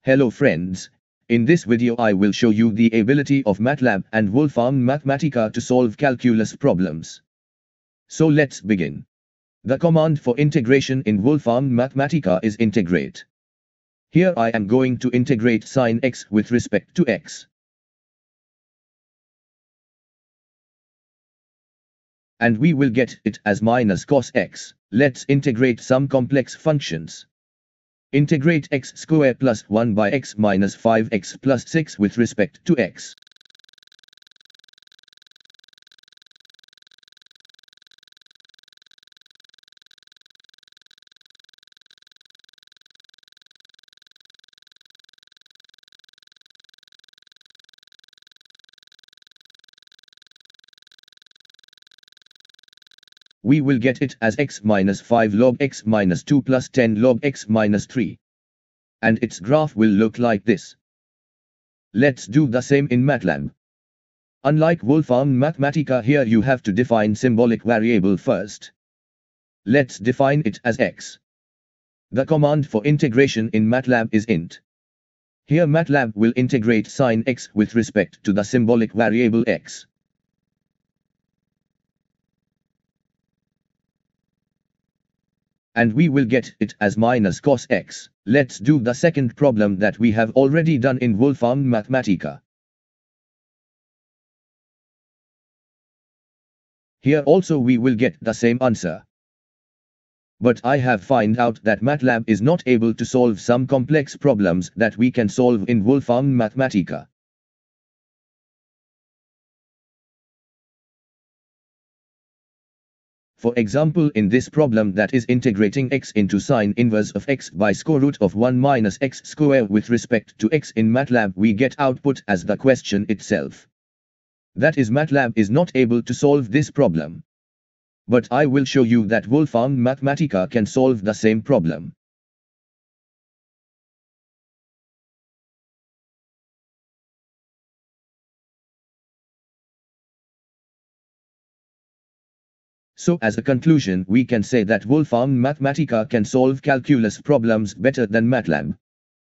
Hello friends, in this video I will show you the ability of MATLAB and WOLFARM Mathematica to solve calculus problems. So let's begin. The command for integration in WOLFARM Mathematica is integrate. Here I am going to integrate sin x with respect to x. And we will get it as minus cos x. Let's integrate some complex functions. Integrate x square plus 1 by x minus 5x plus 6 with respect to x. We will get it as x minus 5 log x minus 2 plus 10 log x minus 3. And its graph will look like this. Let's do the same in MATLAB. Unlike WOLFARM Mathematica, here you have to define symbolic variable first. Let's define it as x. The command for integration in MATLAB is int. Here MATLAB will integrate sin x with respect to the symbolic variable x. And we will get it as minus cos x. Let's do the second problem that we have already done in WOLFARM Mathematica. Here also we will get the same answer. But I have found out that MATLAB is not able to solve some complex problems that we can solve in WOLFARM Mathematica. For example, in this problem that is integrating x into sine inverse of x by square root of 1 minus x square with respect to x in MATLAB, we get output as the question itself. That is, MATLAB is not able to solve this problem. But I will show you that WOLFARM Mathematica can solve the same problem. So as a conclusion, we can say that WOLFARM Mathematica can solve calculus problems better than MATLAB.